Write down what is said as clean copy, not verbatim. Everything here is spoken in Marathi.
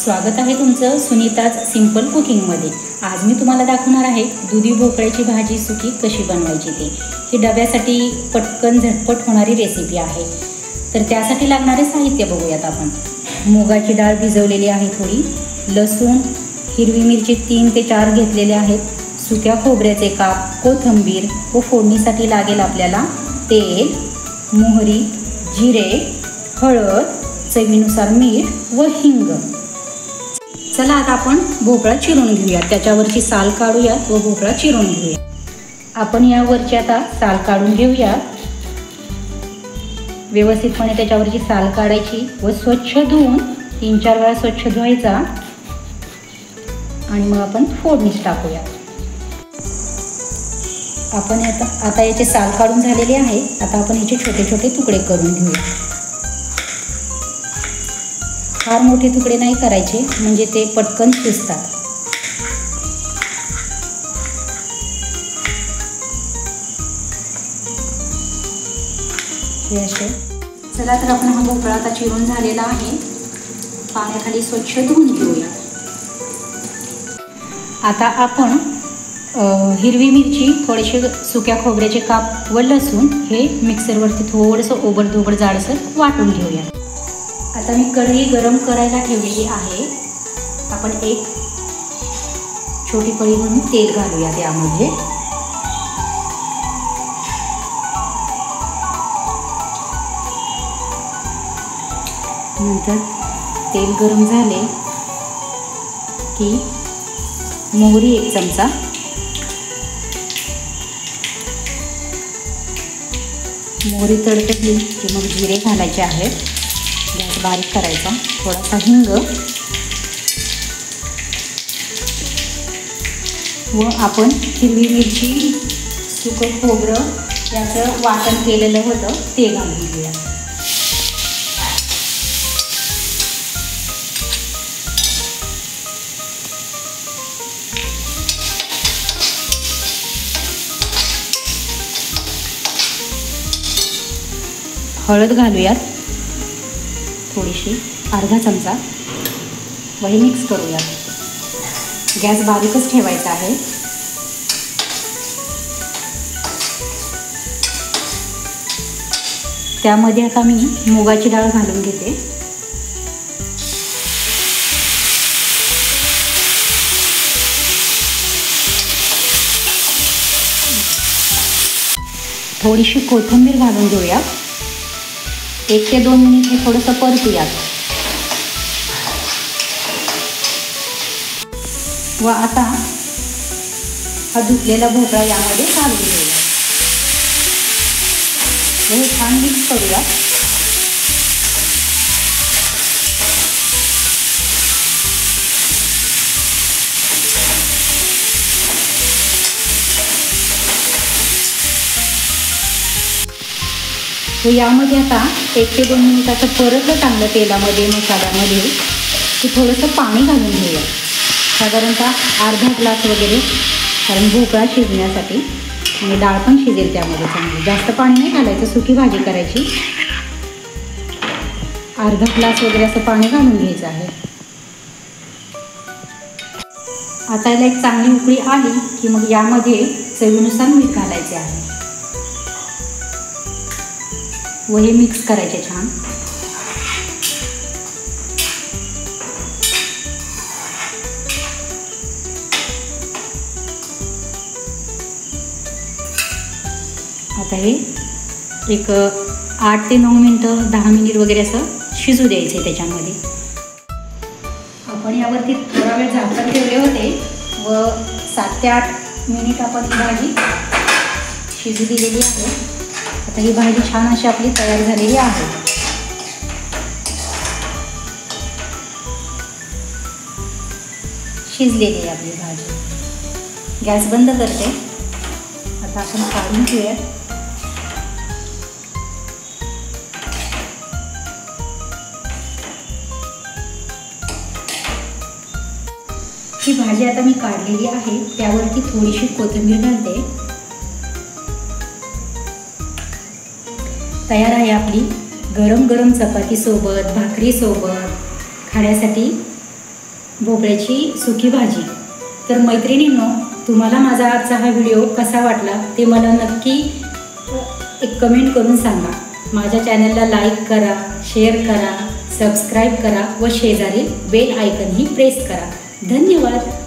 स्वागत आहे तुमचं सुनीताज सिंपल कुकिंगमध्ये। आज मी तुम्हाला दाखवणार आहे दुधी भोपळ्याची भाजी सुकी कशी बनवायची ते। ही डब्यासाठी पटकन झटपट होणारी रेसिपी आहे। तर त्यासाठी लागणारे साहित्य बघूयात आपण। मुगाची डाळ भिजवलेली आहे थोडी, लसूण, हिरवी मिरची 3 ते 4 घेतलेले आहेत, सुक्या खोबऱ्याचे काप, कोथिंबीर व फोडणीसाठी लागेल आपल्याला तेल, मोहरी, जिरे, हळद, चवीनुसार मीठ व हिंग। चला आता आपण भोपळा चिरून घेऊया, त्याच्यावरची साल काढूया व भोपळा चिरून घेऊया। आपण यावरची आता साल काढून घेऊया। व्यवस्थितपणे त्याच्यावरची साल काढायची व स्वच्छ धुवून 3-4 वेळा स्वच्छ धुवायचा आणि मग आपण फोडणीस टाकूया। आपण आता याचे साल काढून झालेले आहे। आता आपण याचे छोटे छोटे तुकडे करून घेऊया। फार मोठे तुकडे नाही करायचे, म्हणजे ते पटकन शिजतात। हे असे। चला तर आपण हा भोपळा आता चिरून झालेला आहे, पाण्याखाली स्वच्छ धुवून घेऊया। आता आपण हिरवी मिरची, थोडेसे सुक्या खोबऱ्याचे काप व लसूण हे मिक्सरवरती थोडंसं ओबडधोबड जाडसर वाटून घेऊया। आता मी कढई गरम करायला ठेवलेली आहे। आपण एक छोटी पळी म्हणून तेल घालूया त्यामध्ये। नंतर तेल गरम झाले की मोहरी 1 चमचा, मोहरी तडतडली की मग जिरे घालायचे आहेत, गॅस बारीक करायचा, थोडासा हिंग व आपण हिरवी मिरची, सुकं खोबरं याचं वाटण केलेलं होतं ते घालून घेऊया। हळद घालूयात थोडीशी, अर्धा चमचा, व हे मिक्स करूयात। गॅस बारीकच ठेवायचा आहे। त्यामध्ये आता मी मुगाची डाळ घालून घेते। थोडीशी कोथिंबीर घालून घेऊया। 1 ते 2 मिनिट हे थोडंसं परतूयात व आता हा धुतलेला भोपळा यामध्ये घालून घेऊया व हे छान मिक्स करूया। व यामध्ये आता 1 ते 2 मिनिटाचं परतलं चांगलं तेलामध्ये, मसाल्यामध्ये की थोडंसं पाणी घालून घेऊया, साधारणतः अर्धा ग्लास वगैरे, कारण भोपळा शिजण्यासाठी आणि डाळ पण शिजेल त्यामध्ये चांगली। जास्त पाणी नाही घालायचं, सुकी भाजी करायची। अर्धा ग्लास वगैरे असं पाणी घालून घ्यायचं आहे। आता याला एक चांगली उकळी आली की मग यामध्ये चवीनुसार मीठ घालायचे आहे व हे मिक्स करायचे छान। आता हे एक 8 ते 9 मिनटं, 10 मिनिट वगैरे असं शिजू द्यायचे त्याच्यामध्ये। आपण यावरती थोडा वेळ झाकण ठेवले होते व 7 ते 8 मिनिट आपण ही भाजी शिजू दिलेली आहे। आता ही भाजी छान अशी आपली तयार झालेली आहे। शिजलेली आहे आपली भाजी। गॅस बंद करते। आता आपण काढून घेऊया। ही भाजी आता मी काढलेली आहे, त्यावरती थोडीशी कोथिंबीर घालते। तयार आहे आपली गरम गरम चपाती सोबत, भाकरी सोबत खाण्यासाठी भोपळ्याची सुकी भाजी। तर मैत्रिणींनो, तुम्हाला माझा आजचा हा व्हिडिओ कसा वाटला ते मला नक्की एक कमेंट करून सांगा। माझ्या चॅनलला लाईक करा, शेअर करा, सबस्क्राईब करा व शेजारी बेल आयकॉनही प्रेस करा। धन्यवाद।